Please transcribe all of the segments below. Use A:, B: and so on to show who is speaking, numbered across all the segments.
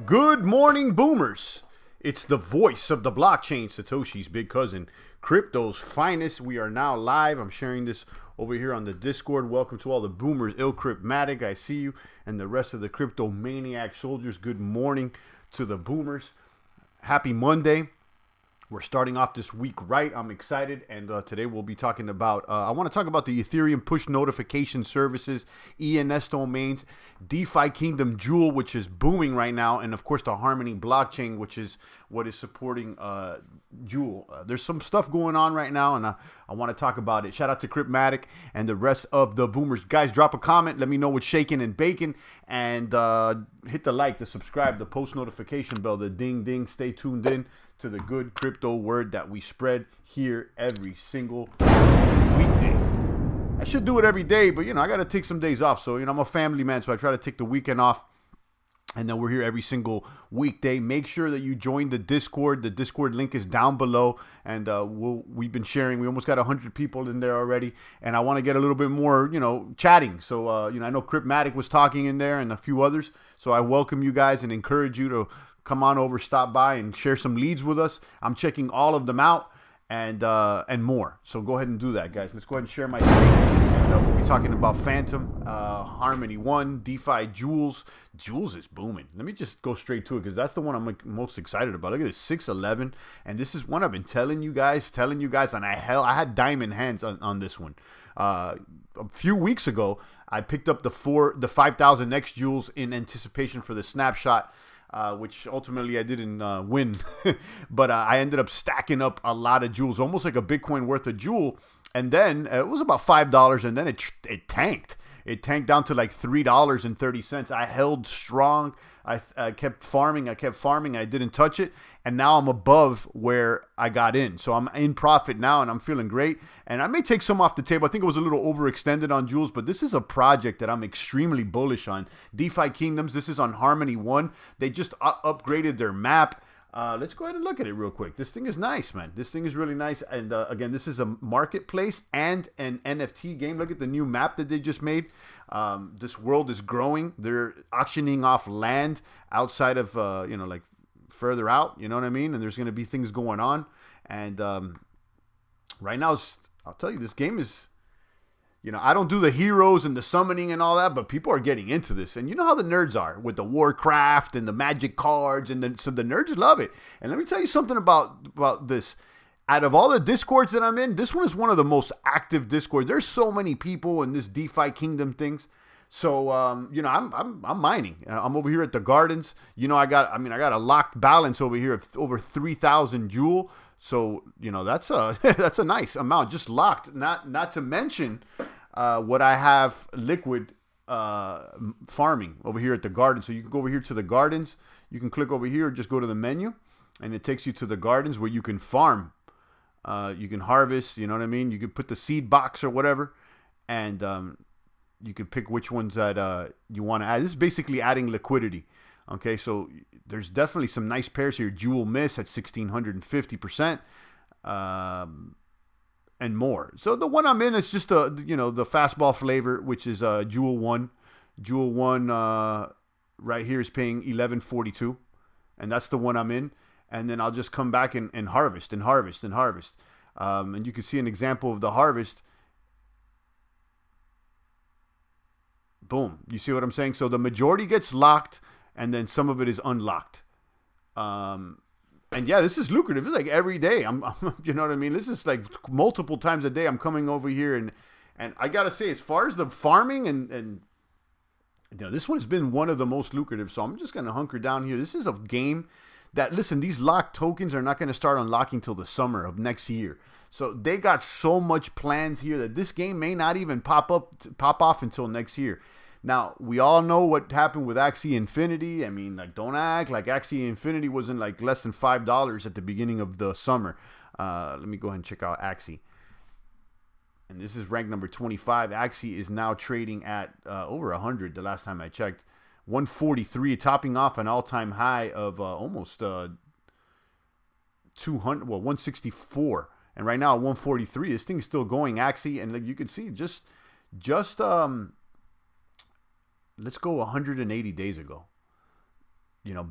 A: Good morning, boomers. It's the voice of the blockchain, Satoshi's big cousin, crypto's finest. We are now live. I'm sharing this over here on the Discord. Welcome to all the boomers, Cryptmatic. I see you, and the rest of the crypto maniac soldiers. Good morning to the boomers. Happy Monday. We're starting off this week right. I'm excited, and today we'll be talking about, I want to talk about the Ethereum push notification services, ENS domains, DeFi Kingdom Jewel, which is booming right now, and of course the Harmony blockchain, which is what is supporting Jewel. There's some stuff going on right now, and I want to talk about it. Shout out to Cryptmatic and the rest of the boomers. Guys, drop a comment. Let me know what's shaking and baking, and hit the like, the subscribe, the post notification bell, the ding ding. Stay tuned in to the good crypto word that we spread here every single weekday. I should do it every day, but, I got to take some days off. So, I'm a family man, so I try to take the weekend off. And then we're here every single weekday. Make sure that you join the Discord. The Discord link is down below. And we've been sharing. We almost got 100 people in there already. And I want to get a little bit more, chatting. So, I know Cryptmatic was talking in there and a few others. So I welcome you guys and encourage you to come on over, stop by, and share some leads with us. I'm checking all of them out and more. So go ahead and do that, guys. Let's go ahead and share my screen. And we'll be talking about Phantom, Harmony 1, DeFi Jewels. Jewels is booming. Let me just go straight to it because that's the one I'm most excited about. Look at this, 611. And this is one I've been telling you guys, and I had diamond hands on this one. A few weeks ago, I picked up the 5,000X Jewels in anticipation for the snapshot. Which ultimately I didn't win, but I ended up stacking up a lot of jewels, almost like a Bitcoin worth of jewel. And then it was about $5, and then it tanked. It tanked down to like $3.30. I held strong. I kept farming. I didn't touch it. And now I'm above where I got in. So I'm in profit now, and I'm feeling great. And I may take some off the table. I think it was a little overextended on jewels, but this is a project that I'm extremely bullish on. DeFi Kingdoms, this is on Harmony 1. They just upgraded their map. Let's go ahead and look at it real quick. This thing is nice, man. This thing is really nice. And again, this is a marketplace and an NFT game. Look at the new map that they just made. This world is growing. They're auctioning off land outside of, like further out. You know what I mean? And there's going to be things going on. And right now, I'll tell you, this game is... I don't do the heroes and the summoning and all that, but people are getting into this. And you know how the nerds are with the Warcraft and the magic cards. So the nerds love it. And let me tell you something about this. Out of all the Discords that I'm in, this one is one of the most active Discords. There's so many people in this DeFi Kingdom things. So, I'm mining. I'm over here at the gardens. I got a locked balance over here of over 3,000 Jewel. So, that's a nice amount just locked. Not to mention what I have liquid farming over here at the garden. So you can go over here to the gardens. You can click over here, just go to the menu, and it takes you to the gardens where you can farm. You can harvest, you know what I mean? You can put the seed box or whatever, and you can pick which ones that you want to add. This is basically adding liquidity. Okay, so there's definitely some nice pairs here. Jewel Miss at 1,650%, and more. So the one I'm in is just the fastball flavor, which is Jewel 1. Jewel 1 right here is paying 1142, and that's the one I'm in. And then I'll just come back and harvest and harvest and harvest. And you can see an example of the harvest. Boom. You see what I'm saying? So the majority gets locked, and then some of it is unlocked. And yeah, this is lucrative. It's like every day. I'm you know what I mean? This is like multiple times a day I'm coming over here, and I gotta say, as far as the farming and this one's been one of the most lucrative. So I'm just gonna hunker down here. This is a game that, listen, these locked tokens are not gonna start unlocking till the summer of next year. So they got so much plans here that this game may not even pop off until next year. Now, we all know what happened with Axie Infinity. I mean, like, don't act like Axie Infinity wasn't like less than $5 at the beginning of the summer. Let me go ahead and check out Axie. And this is rank number 25. Axie is now trading at over 100 the last time I checked. 143, topping off an all-time high of almost 164. And right now at 143, this thing's still going, Axie. And like you can see, just let's go 180 days ago.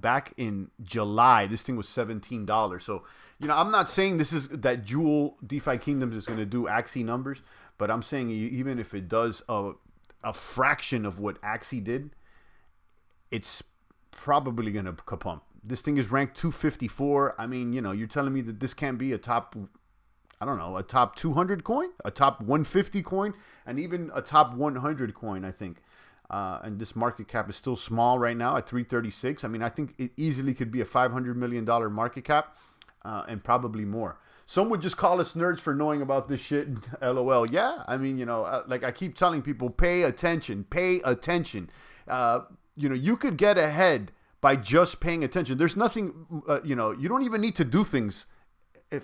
A: back in July, this thing was $17. So, I'm not saying this is that Jewel DeFi Kingdoms is going to do Axie numbers, but I'm saying even if it does a fraction of what Axie did, it's probably going to kapump. This thing is ranked 254. I mean, you're telling me that this can't be a top, I don't know, a top 200 coin, a top 150 coin, and even a top 100 coin, I think. And this market cap is still small right now at 336. I mean, I think it easily could be a $500 million market cap and probably more. Some would just call us nerds for knowing about this shit. LOL. Yeah, I mean, like I keep telling people, pay attention. Pay attention. You could get ahead by just paying attention. There's nothing, you don't even need to do things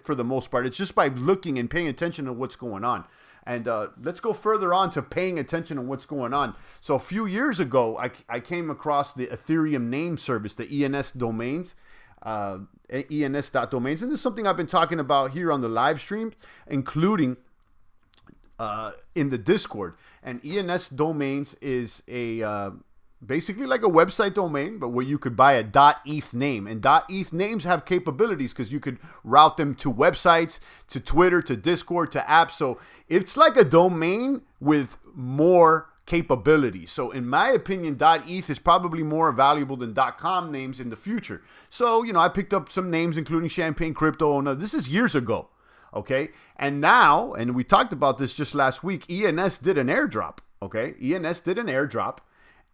A: for the most part. It's just by looking and paying attention to what's going on. And let's go further on to paying attention to what's going on. So a few years ago, I came across the Ethereum name service, the ENS domains, ENS.domains. And this is something I've been talking about here on the live stream, including in the Discord. And ENS domains is a basically like a website domain, but where you could buy a .eth name. And .eth names have capabilities because you could route them to websites, to Twitter, to Discord, to apps. So it's like a domain with more capabilities. So in my opinion, .eth is probably more valuable than .com names in the future. So, I picked up some names, including Champagne Crypto. And this is years ago. Okay. And now, and we talked about this just last week, ENS did an airdrop. Okay. ENS did an airdrop.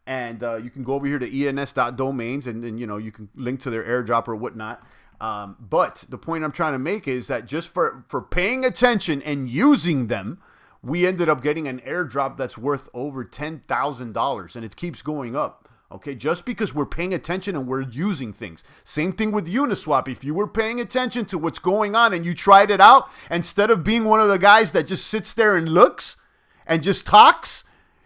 A: And you can go over here to ens.domains and you can link to their airdrop or whatnot. But the point I'm trying to make is that just for paying attention and using them, we ended up getting an airdrop that's worth over $10,000. And it keeps going up. Okay, just because we're paying attention and we're using things. Same thing with Uniswap. If you were paying attention to what's going on and you tried it out, instead of being one of the guys that just sits there and looks and just talks,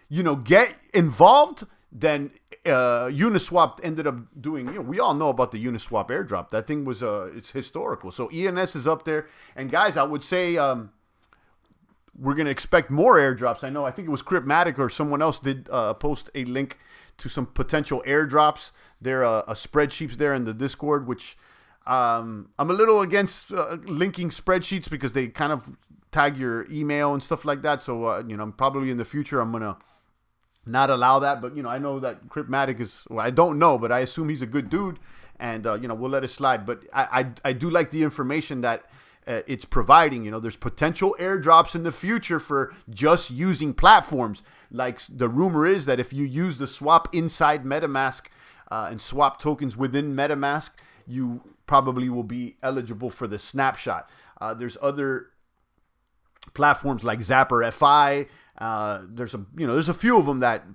A: get involved, then Uniswap ended up doing, we all know about the Uniswap airdrop. That thing was, it's historical. So ENS is up there. And guys, I would say we're going to expect more airdrops. I think it was Cryptmatic or someone else did post a link to some potential airdrops. There are spreadsheets there in the Discord, which I'm a little against linking spreadsheets because they kind of tag your email and stuff like that. So, probably in the future, I'm going to not allow that. But, I know that Cryptmatic is, I don't know, but I assume he's a good dude. And, we'll let it slide. But I do like the information that it's providing. There's potential airdrops in the future for just using platforms. Like the rumor is that if you use the swap inside MetaMask and swap tokens within MetaMask, you probably will be eligible for the snapshot. There's other platforms like Zapper FI. There's a few of them that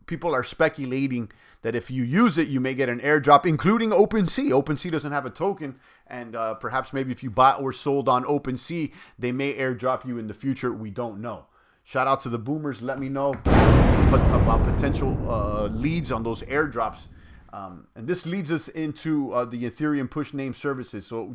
A: people are speculating that if you use it, you may get an airdrop, including OpenSea. OpenSea doesn't have a token, and perhaps maybe if you bought or sold on OpenSea, they may airdrop you in the future. We don't know. Shout out to the boomers. Let me know about potential leads on those airdrops. And this leads us into the Ethereum push name services. So,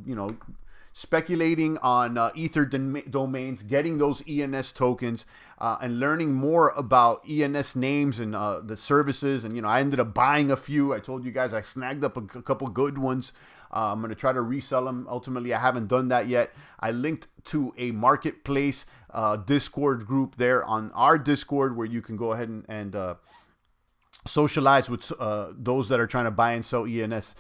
A: speculating on Ether domains, getting those ENS tokens, and learning more about ENS names and the services. And, I ended up buying a few. I told you guys I snagged up a couple good ones. I'm going to try to resell them. Ultimately, I haven't done that yet. I linked to a marketplace Discord group there on our Discord where you can go ahead and socialize with those that are trying to buy and sell ENS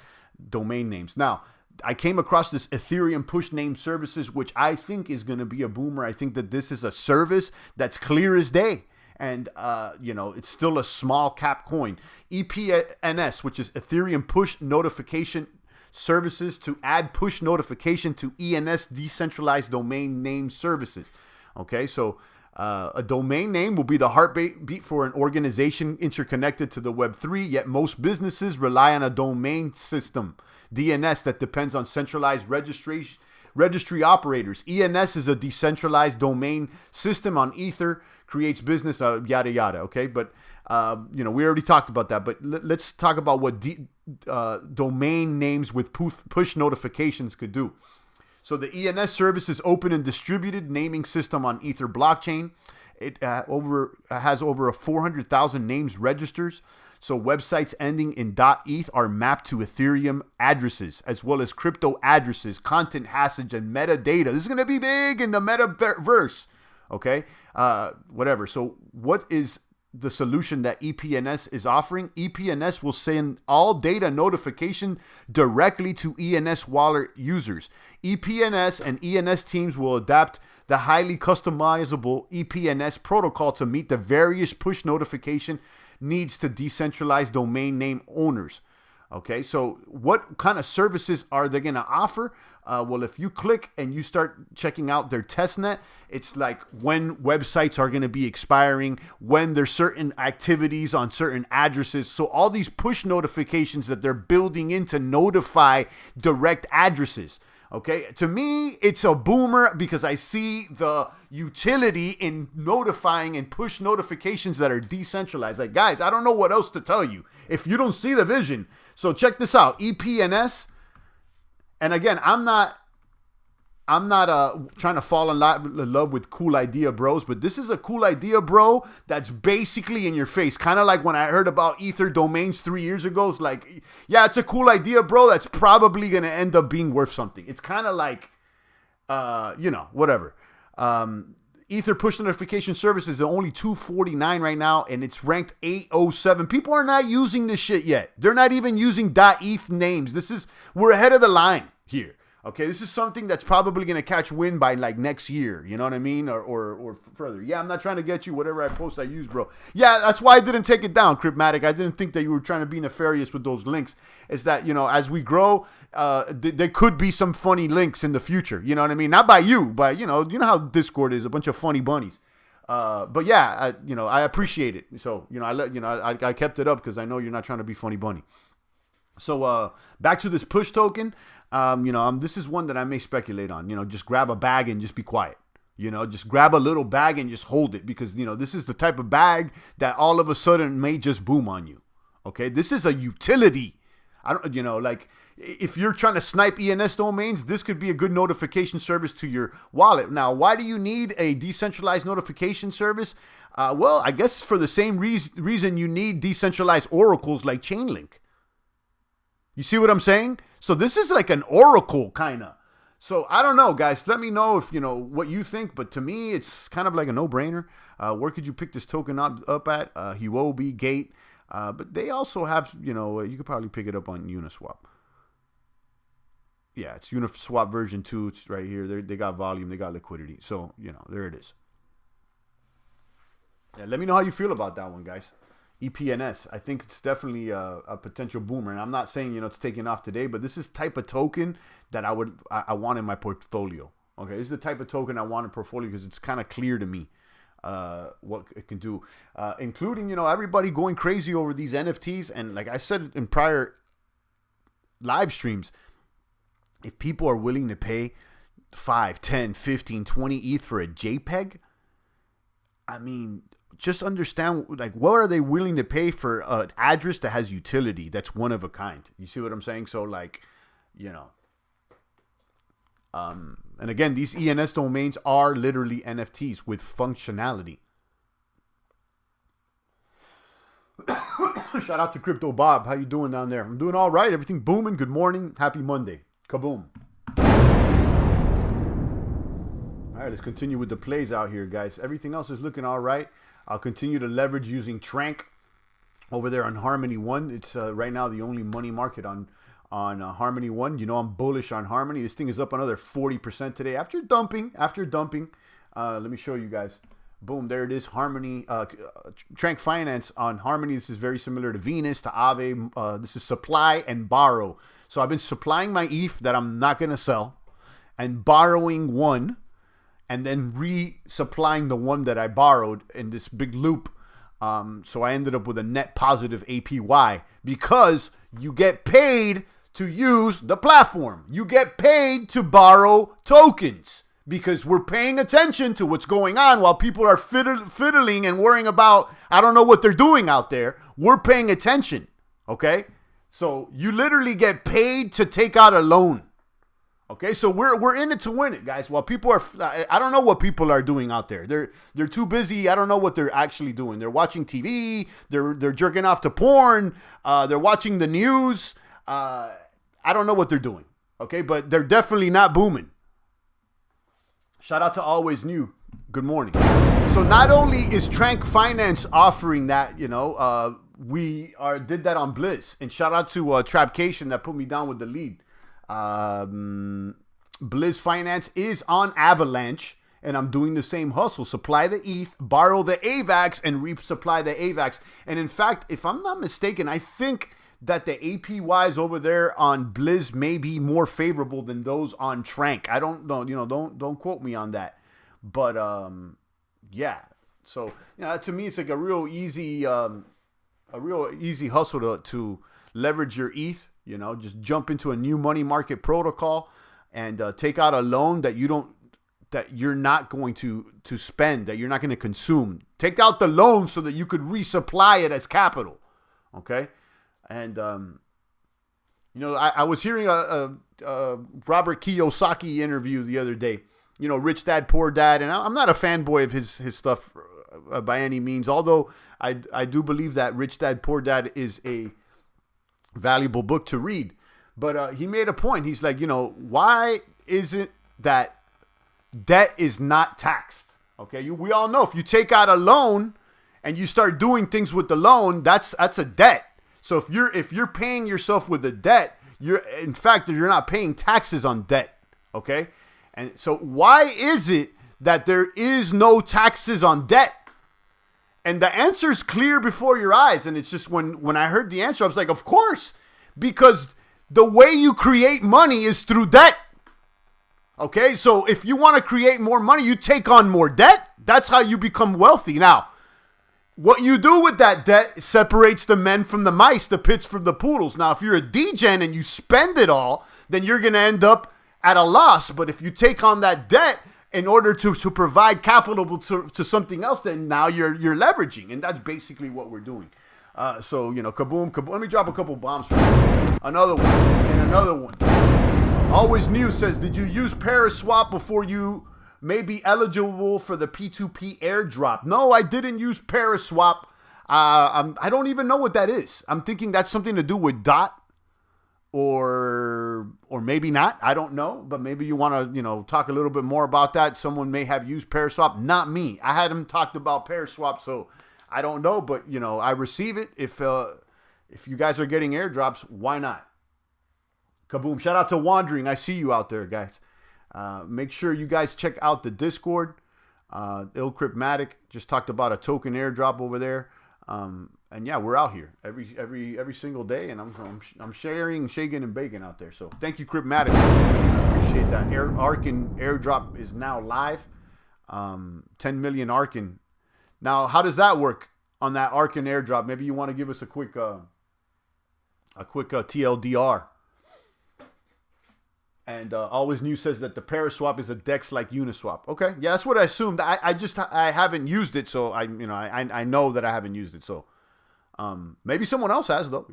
A: domain names. Now, I came across this Ethereum push name services, which I think is going to be a boomer. I think that this is a service that's clear as day. And, it's still a small cap coin. EPNS, which is Ethereum push notification services to add push notification to ENS decentralized domain name services. Okay, so a domain name will be the heartbeat for an organization interconnected to the Web3, yet most businesses rely on a domain system, DNS, that depends on centralized registry operators. ENS is a decentralized domain system on Ether, creates business, yada, yada, okay? But, we already talked about that, but let's talk about what domain names with push notifications could do. So the ENS service is open and distributed naming system on Ether blockchain. It has over 400,000 names registers. So websites ending in .eth are mapped to Ethereum addresses, as well as crypto addresses, content hashes, and metadata. This is going to be big in the metaverse. Okay? Whatever. So what is the solution that EPNS is offering? EPNS will send all data notification directly to ENS wallet users. EPNS and ENS teams will adapt the highly customizable EPNS protocol to meet the various push notification needs to decentralized domain name owners. Okay, so what kind of services are they going to offer? Well, if you click and you start checking out their testnet, it's like when websites are going to be expiring, when there's certain activities on certain addresses. So all these push notifications that they're building in to notify direct addresses. Okay, to me, it's a boomer because I see the utility in notifying and push notifications that are decentralized. Like, guys, I don't know what else to tell you if you don't see the vision. So check this out, EPNS. And again, I'm not trying to fall in love with cool idea bros, but this is a cool idea, bro, that's basically in your face. Kind of like when I heard about Ether domains 3 years ago. It's like, yeah, it's a cool idea, bro, that's probably going to end up being worth something. It's kind of like, whatever. Ether push notification services are only $2.49 right now, and it's ranked 807. People are not using this shit yet. They're not even using .eth names. We're ahead of the line here. Okay, this is something that's probably going to catch wind by like next year. You know what I mean? Or further. Yeah, I'm not trying to get you whatever I post I use, bro. Yeah, that's why I didn't take it down, Cryptmatic. I didn't think that you were trying to be nefarious with those links. Is that, as we grow, there could be some funny links in the future. You know what I mean? Not by you, but, you know how Discord is, a bunch of funny bunnies. But yeah, I appreciate it. So, I kept it up because I know you're not trying to be funny bunny. So back to this push token. This is one that I may speculate on. Just grab a bag and just be quiet. Just grab a little bag and just hold it because, this is the type of bag that all of a sudden may just boom on you. Okay, this is a utility. If you're trying to snipe ENS domains, this could be a good notification service to your wallet. Now, why do you need a decentralized notification service? Well, I guess for the same reason you need decentralized oracles like Chainlink. You see what I'm saying? So this is like an oracle kind of. So I don't know, guys. Let me know if what you think. But to me, it's kind of like a no-brainer. Where could you pick this token up at? Huobi, Gate. But they also have, you could probably pick it up on Uniswap. Yeah, it's Uniswap version 2. It's right here. They got volume. They got liquidity. So, there it is. Yeah, let me know how you feel about that one, guys. EPNS. I think it's definitely a potential boomer. And I'm not saying, it's taking off today, but this is type of token that I want in my portfolio. Okay, this is the type of token I want in portfolio because it's kind of clear to me what it can do. Including, everybody going crazy over these NFTs. And like I said in prior live streams, if people are willing to pay 5, 10, 15, 20 ETH for a JPEG, I mean, just understand, like, what are they willing to pay for an address that has utility that's one of a kind? You see what I'm saying? So, like, and again, these ENS domains are literally NFTs with functionality. Shout out to Crypto Bob. How you doing down there? I'm doing all right. Everything booming. Good morning. Happy Monday. Kaboom. All right, let's continue with the plays out here, guys. Everything else is looking all right. I'll continue to leverage using Trank over there on Harmony One. It's right now the only money market on Harmony One. I'm bullish on Harmony. This thing is up another 40% today after dumping. Let me show you guys. Boom, there it is. Harmony, Trank Finance on Harmony. This is very similar to Venus, to Aave. This is supply and borrow. So I've been supplying my ETH that I'm not going to sell and borrowing one, and then resupplying the one that I borrowed in this big loop. So I ended up with a net positive APY because you get paid to use the platform. You get paid to borrow tokens because we're paying attention to what's going on while people are fiddling and worrying about, I don't know what they're doing out there. We're paying attention, okay? So you literally get paid to take out a loan. Okay, so we're in it to win it, guys. While people are, I don't know what people are doing out there. They're too busy. I don't know what they're actually doing. They're watching TV. They're jerking off to porn. They're watching the news. I don't know what they're doing. Okay, but they're definitely not booming. Shout out to Always New. Good morning. So not only is Trank Finance offering that, we did that on Blizz, and shout out to Trapcation that put me down with the lead. Blizz Finance is on Avalanche, and I'm doing the same hustle. Supply the ETH, borrow the AVAX, and resupply the AVAX. And in fact, if I'm not mistaken, I think that the APYs over there on Blizz may be more favorable than those on Trank. I don't know, don't quote me on that. But yeah. So to me, it's like a real easy hustle to leverage your ETH. Just jump into a new money market protocol and take out a loan that you're not going to spend, that you're not going to consume. Take out the loan so that you could resupply it as capital. Okay. And, I was hearing a Robert Kiyosaki interview the other day, Rich Dad, Poor Dad. And I'm not a fanboy of his stuff by any means, although I do believe that Rich Dad, Poor Dad is a valuable book to read. But he made a point. He's like, why is it that debt is not taxed? Okay, we all know if you take out a loan and you start doing things with the loan, that's a debt. So if you're paying yourself with a debt, you're not paying taxes on debt. Okay, and so why is it that there is no taxes on debt? And the answer is clear before your eyes. And it's just when I heard the answer, I was like, of course, because the way you create money is through debt. Okay, so if you want to create more money, you take on more debt. That's how you become wealthy. Now, what you do with that debt separates the men from the mice, the pits from the poodles. Now, if you're a degen and you spend it all, then you're going to end up at a loss. But if you take on that debt in order to provide capital to something else, then now you're leveraging. And that's basically what we're doing. So, kaboom, kaboom. Let me drop a couple bombs for you. Another one and another one. Always New says, did you use Paraswap before you may be eligible for the P2P airdrop? No, I didn't use Paraswap. I don't even know what that is. I'm thinking that's something to do with DOT. Or maybe not. I don't know. But maybe you want to, talk a little bit more about that. Someone may have used Paraswap. Not me. I hadn't talked about Paraswap, so I don't know. But, I receive it. If you guys are getting airdrops, why not? Kaboom. Shout out to Wandering. I see you out there, guys. Make sure you guys check out the Discord. Illcryptmatic just talked about a token airdrop over there. And yeah, we're out here every single day, and I'm sharing shaking and baking out there. So thank you, Cryptmatic. I appreciate that. Arkin airdrop is now live. 10 million Arkin. Now, how does that work on that Arkin airdrop? Maybe you want to give us a quick TLDR. And Always New says that the Paraswap is a DEX like Uniswap. Okay, yeah, that's what I assumed. I haven't used it, so I know that I haven't used it. So maybe someone else has though,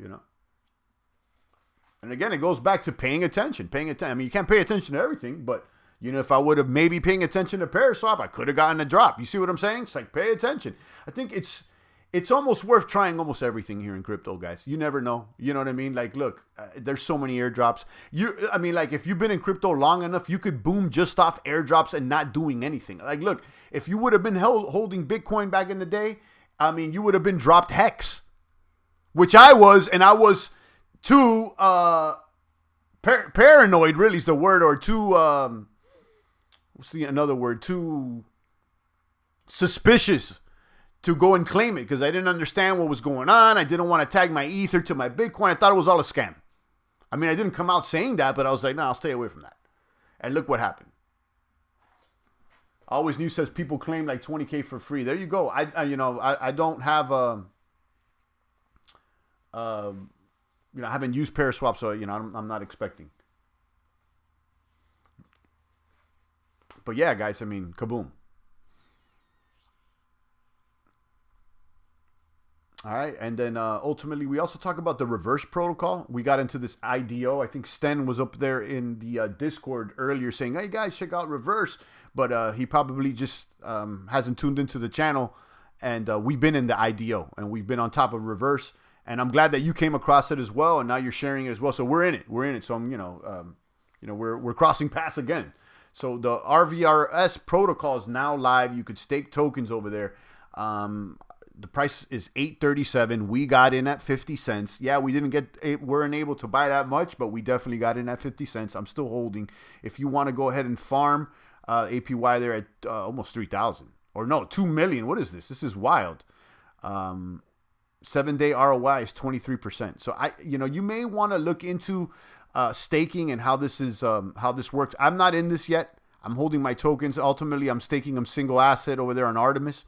A: And again, it goes back to paying attention. I mean, you can't pay attention to everything, but if I would have maybe paying attention to Paraswap, I could have gotten a drop. You see what I'm saying? It's like pay attention. I think it's almost worth trying almost everything here in crypto, guys. You never know. You know what I mean? Like, look, there's so many airdrops. If you've been in crypto long enough, you could boom just off airdrops and not doing anything. Like, look, if you would have been holding Bitcoin back in the day, you would have been dropped Hex, which I was, and I was too paranoid, really is the word, or too, another word, too suspicious to go and claim it because I didn't understand what was going on. I didn't want to tag my Ether to my Bitcoin. I thought it was all a scam. I mean, I didn't come out saying that, but I was like, no, I'll stay away from that. And look what happened. Always New says people claim like 20K for free. There you go. I don't have I haven't used Paraswap, so I'm not expecting. But yeah, guys, kaboom. All right, and then ultimately we also talk about the reverse protocol. We got into this IDO. I think Sten was up there in the Discord earlier saying, "Hey guys, check out reverse," but he probably just hasn't tuned into the channel. And we've been in the IDO, and we've been on top of reverse. And I'm glad that you came across it as well, and now you're sharing it as well. So we're in it. We're in it. So I'm, we're crossing paths again. So the RVRS protocol is now live. You could stake tokens over there. The price is $8.37. We got in at 50 cents. Yeah, weren't able to buy that much, but we definitely got in at 50 cents. I'm still holding. If you want to go ahead and farm APY there at almost 3,000 or no, 2 million. What is this? This is wild. 7-day ROI is 23%. So you may want to look into staking and how this works. I'm not in this yet. I'm holding my tokens. Ultimately, I'm staking them single asset over there on Artemis.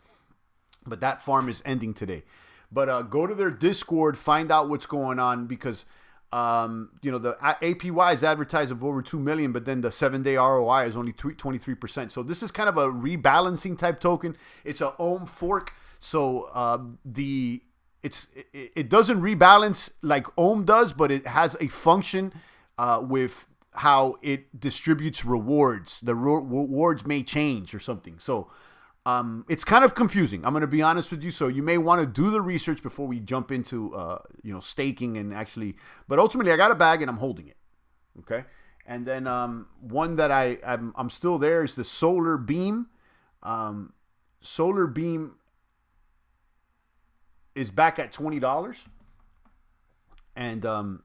A: But that farm is ending today. But go to their Discord, find out what's going on because, the APY is advertised of over 2 million, but then the 7-day ROI is only 23%. So this is kind of a rebalancing type token. It's a ohm fork. So it doesn't rebalance like ohm does, but it has a function with how it distributes rewards. The rewards may change or something. So it's kind of confusing. I'm going to be honest with you. So you may want to do the research before we jump into, staking and actually, but ultimately I got a bag and I'm holding it. Okay. And then, one that I'm still there is the Solar Beam. Solar Beam is back at $20. And,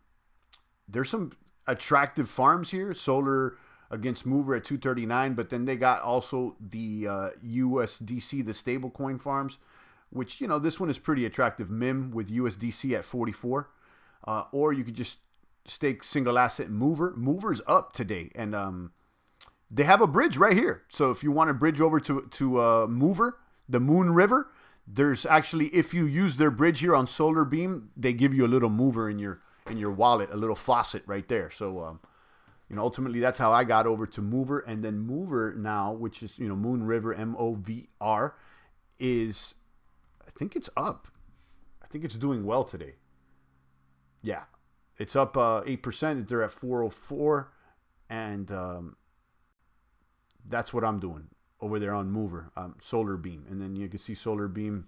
A: there's some attractive farms here. Solar against Mover at 239, but then they got also the USDC, the stablecoin farms, which, this one is pretty attractive. MIM with USDC at 44. Or you could just stake single asset Mover. Mover's up today, and they have a bridge right here. So if you want to bridge over to Mover, the Moon River, there's actually, if you use their bridge here on Solar Beam, they give you a little Mover in your wallet, a little faucet right there. So ultimately, that's how I got over to Mover. And then Mover now, which is, Moon River, MOVR, is, I think it's up. I think it's doing well today. Yeah. It's up 8%. They're at 404. And that's what I'm doing over there on Mover, Solar Beam. And then you can see Solar Beam,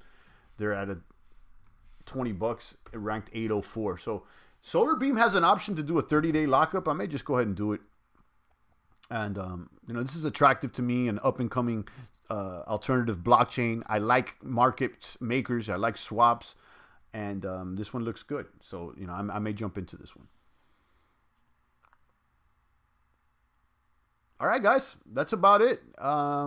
A: they're at $20. It ranked 804. So Solar Beam has an option to do a 30-day lockup. I may just go ahead and do it. And, this is attractive to me, an up-and-coming alternative blockchain. I like market makers. I like swaps. And this one looks good. So, I may jump into this one. All right, guys. That's about it. I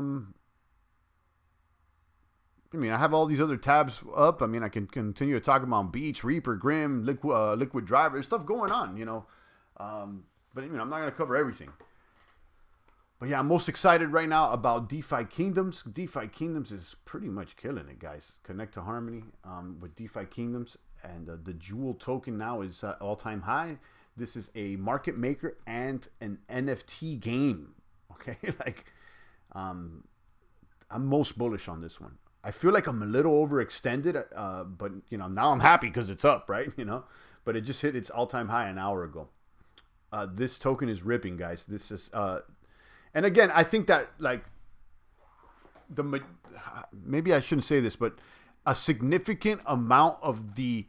A: have all these other tabs up. I can continue to talk about Beach, Reaper, Grim, Liquid Driver. There's stuff going on, But, I'm not going to cover everything. But, yeah, I'm most excited right now about DeFi Kingdoms. DeFi Kingdoms is pretty much killing it, guys. Connect to Harmony with DeFi Kingdoms. And the Jewel token now is all-time high. This is a market maker and an NFT game. Okay? I'm most bullish on this one. I feel like I'm a little overextended, but, now I'm happy because it's up, right? But it just hit its all-time high an hour ago. This token is ripping, guys. This is, and again, I think that, maybe I shouldn't say this, but a significant amount of the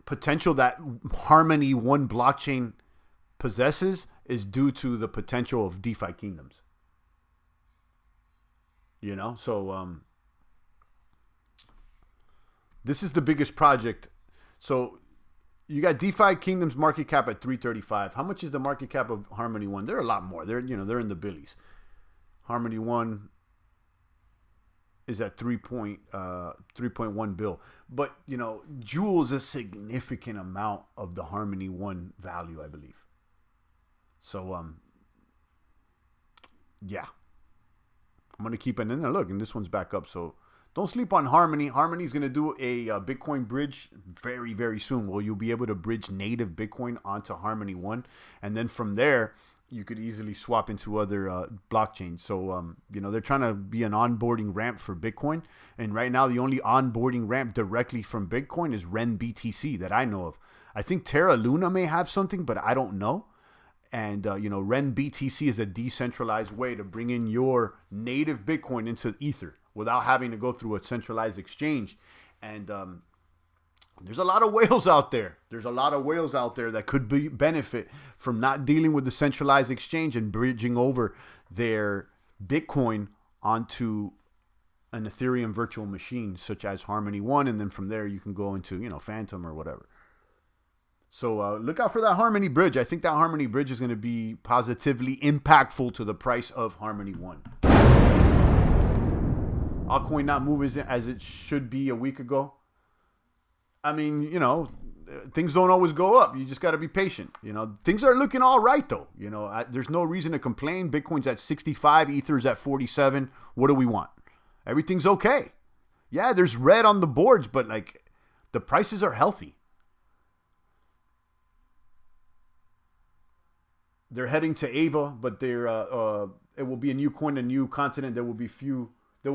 A: potential that Harmony One blockchain possesses is due to the potential of DeFi Kingdoms. So this is the biggest project. So you got DeFi Kingdoms market cap at 335. How much is the market cap of Harmony One? They're a lot more. They're in the billies. Harmony One is at 3.1 bill. But Jewel is a significant amount of the Harmony One value, I believe. So yeah. I'm going to keep it in there. Look, and this one's back up. So don't sleep on Harmony. Harmony's going to do a Bitcoin bridge very, very soon. Well, you'll be able to bridge native Bitcoin onto Harmony One. And then from there, you could easily swap into other blockchains. So, they're trying to be an onboarding ramp for Bitcoin. And right now, the only onboarding ramp directly from Bitcoin is Ren BTC that I know of. I think Terra Luna may have something, but I don't know. And, Ren BTC is a decentralized way to bring in your native Bitcoin into Ether without having to go through a centralized exchange. And there's a lot of whales out there. There's a lot of whales out there that could benefit from not dealing with the centralized exchange and bridging over their Bitcoin onto an Ethereum virtual machine, such as Harmony One. And then from there, you can go into, Phantom or whatever. So look out for that Harmony Bridge. I think that Harmony Bridge is going to be positively impactful to the price of Harmony One. Altcoin not moving as it should be a week ago. I mean, things don't always go up. You just got to be patient. Things are looking all right, though. There's no reason to complain. Bitcoin's at 65. Ether's at 47. What do we want? Everything's okay. Yeah, there's red on the boards, but the prices are healthy. They're heading to Ava, but it will be a new coin, a new continent. There will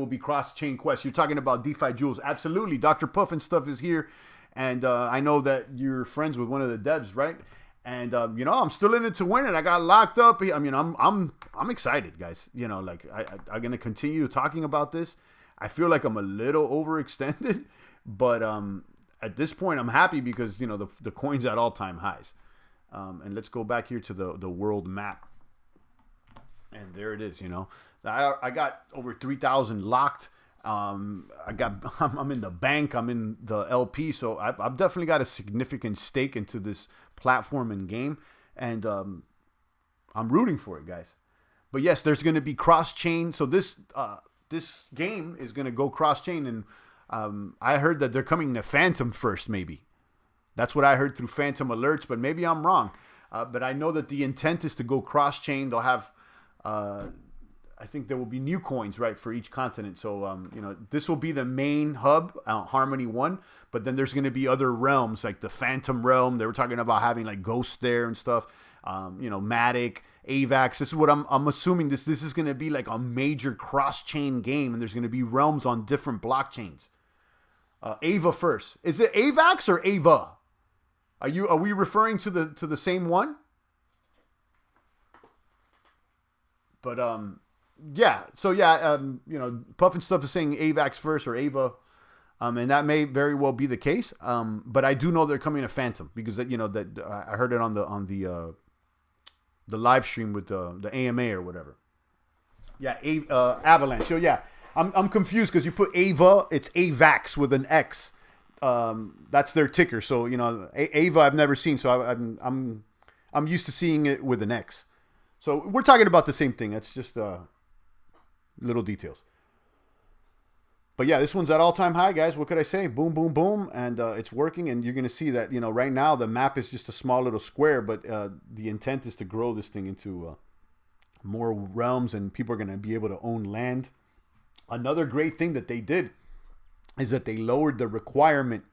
A: be cross-chain quests. You're talking about DeFi Jewels. Absolutely. Dr. Puff and stuff is here. And I know that you're friends with one of the devs, right? And, I'm still in it to win it. I got locked up. I mean, I'm excited, guys. I'm going to continue talking about this. I feel like I'm a little overextended, but at this point, I'm happy because, the coin's at all-time highs. And let's go back here to the world map. And there it is, I got over 3,000 locked. I'm in the bank. I'm in the LP. So I've definitely got a significant stake into this platform and game. And I'm rooting for it, guys. But yes, there's going to be cross-chain. So this game is going to go cross-chain. And I heard that they're coming to Phantom first, maybe. That's what I heard through Phantom alerts, but maybe I'm wrong. But I know that the intent is to go cross-chain. They'll have, I think there will be new coins, right, for each continent. So, this will be the main hub, Harmony One. But then there's going to be other realms, like the Phantom realm. They were talking about having Ghost there and stuff. Matic, AVAX. This is what I'm assuming. This is going to be like a major cross-chain game, and there's going to be realms on different blockchains. Ava first. Is it AVAX or Ava? Are we referring to the same one? But yeah. So yeah, Puff and stuff is saying AVAX first or Ava, and that may very well be the case. But I do know they're coming to Phantom because that I heard it on the live stream with the AMA or whatever. Yeah, Avalanche. So yeah, I'm confused because you put Ava, it's AVAX with an X. That's their ticker. So Ava I've never seen, so I'm used to seeing it with an X. So we're talking about the same thing. That's just little details. But yeah, this one's at all-time high, guys. What could I say? Boom, boom, boom, and it's working. And you're gonna see that right now the map is just a small little square, but the intent is to grow this thing into more realms, and people are gonna be able to own land. Another great thing that they did is that they lowered the requirement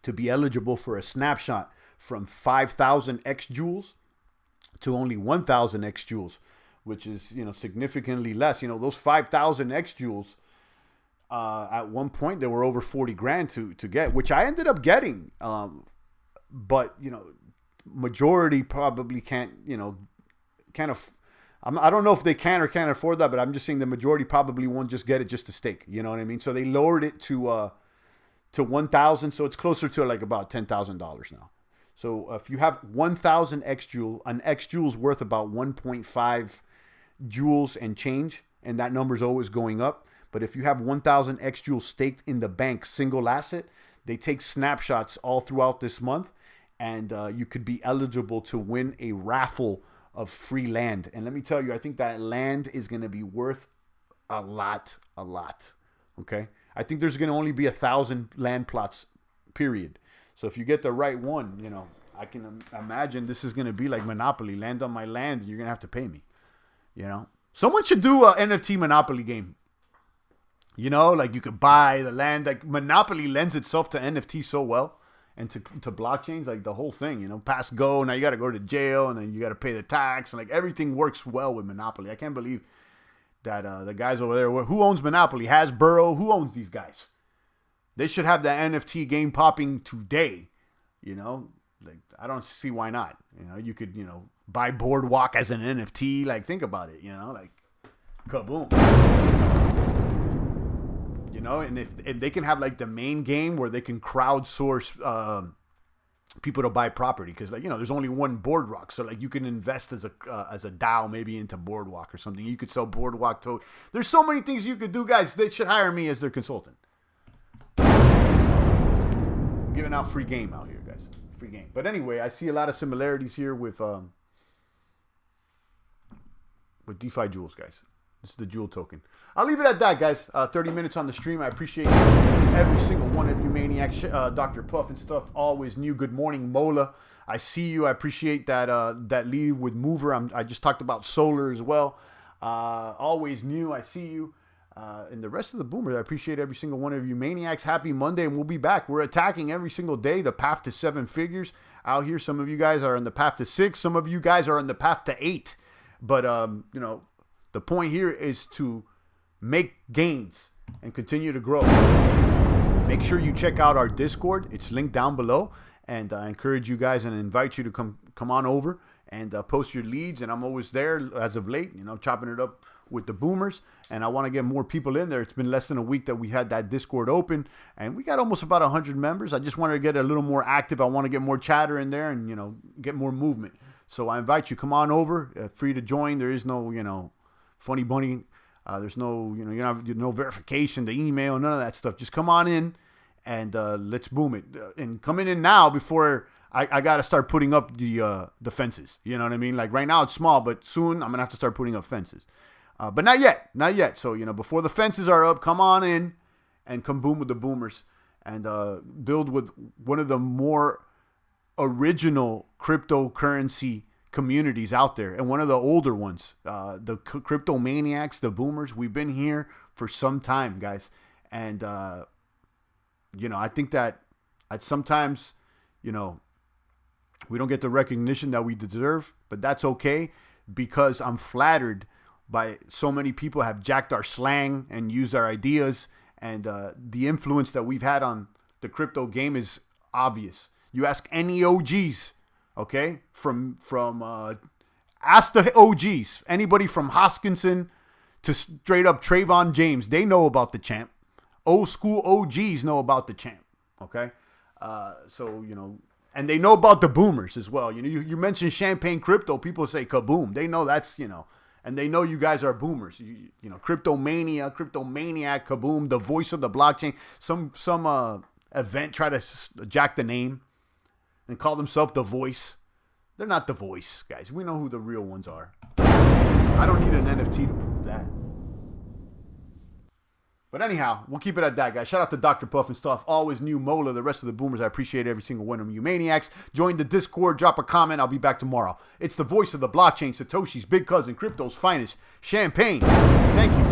A: to be eligible for a snapshot from 5,000 X joules to only 1,000 X joules, which is, significantly less. Those 5,000 X joules, at one point, they were over 40 grand to get, which I ended up getting. But, majority probably can't, I don't know if they can or can't afford that, but I'm just saying the majority probably won't just get it just to stake. You know what I mean? So they lowered it to 1,000. So it's closer to about $10,000 now. So if you have 1,000 X joule, an X joule is worth about 1.5 joules and change. And that number is always going up. But if you have 1,000 X joules staked in the bank, single asset, they take snapshots all throughout this month. And you could be eligible to win a raffle of free land. And let me tell you, I think that land is going to be worth a lot. Okay. I think there's going to only be 1,000 land plots, period. So if you get the right one, I can imagine this is going to be like Monopoly. Land on my land, you're going to have to pay me. Someone should do a NFT Monopoly game. You could buy the land. Like Monopoly lends itself to NFT so well. and to blockchains, like the whole thing, you know, pass go. Now you got to go to jail, and then you got to pay the tax, and like everything works well with Monopoly. I can't believe that the guys over there, who owns Monopoly? Hasbro. Who owns these guys? They should have that NFT game popping today. You know, like I don't see why not. You know, you could, you know, buy Boardwalk as an NFT. Like, think about it. You know, like kaboom. You know, and if they can have like the main game where they can crowdsource people to buy property, because like, you know, there's only one Boardwalk, so like you can invest as a DAO maybe into Boardwalk or something. You could sell Boardwalk to. There's so many things you could do, guys. They should hire me as their consultant. I'm giving out free game out here, guys. Free game. But anyway, I see a lot of similarities here with DeFi Jewels, guys. This is the Jewel token. I'll leave it at that, guys. 30 minutes on the stream. I appreciate every single one of you maniacs. Dr. Puff and stuff. Always new. Good morning, Mola. I see you. I appreciate that that lead with Mover. I just talked about solar as well. Always new. I see you. And the rest of the boomers, I appreciate every single one of you maniacs. Happy Monday, and we'll be back. We're attacking every single day the path to 7 figures out here. Some of you guys are on the path to 6. Some of you guys are on the path to 8. But, you know, the point here is to make gains and continue to grow. Make sure you check out our Discord. It's linked down below. And I encourage you guys and invite you to come on over and post your leads. And I'm always there as of late, you know, chopping it up with the boomers. And I want to get more people in there. It's been less than a week that we had that Discord open, and we got almost about 100 members. I just wanted to get a little more active. I want to get more chatter in there and, you know, get more movement. So I invite you, come on over, free to join. There is no, you know, funny bunny. There's no, you know, you have no verification, the email, none of that stuff. Just come on in and let's boom it. And coming in now before I got to start putting up the fences. You know what I mean? Like right now it's small, but soon I'm going to have to start putting up fences. But not yet, not yet. So, you know, before the fences are up, come on in and come boom with the boomers and build with one of the more original cryptocurrency communities out there, and one of the older ones, the crypto maniacs, the boomers. We've been here for some time, guys, and you know, I think that sometimes, you know, we don't get the recognition that we deserve, but that's okay, because I'm flattered by so many people have jacked our slang and used our ideas, and the influence that we've had on the crypto game is obvious. You ask any OGs, okay, ask the OGs, anybody from Hoskinson to straight up Trayvon James, they know about the champ. Old school OGs know about the champ, okay? So, you know, and they know about the boomers as well. You know, you mentioned Champagne Crypto, people say kaboom. They know that's, you know, and they know you guys are boomers. You know, Cryptomania, Cryptomaniac, kaboom, the voice of the blockchain. Some event try to jack the name and call themselves the voice. They're not the voice, guys. We know who the real ones are. I don't need an NFT to prove that. But anyhow, we'll keep it at that, guys. Shout out to Dr. Puff and stuff. Always new Mola, the rest of the boomers. I appreciate every single one of you maniacs. Join the Discord, drop a comment. I'll be back tomorrow. It's the voice of the blockchain, Satoshi's big cousin, crypto's finest, Champagne. Thank you.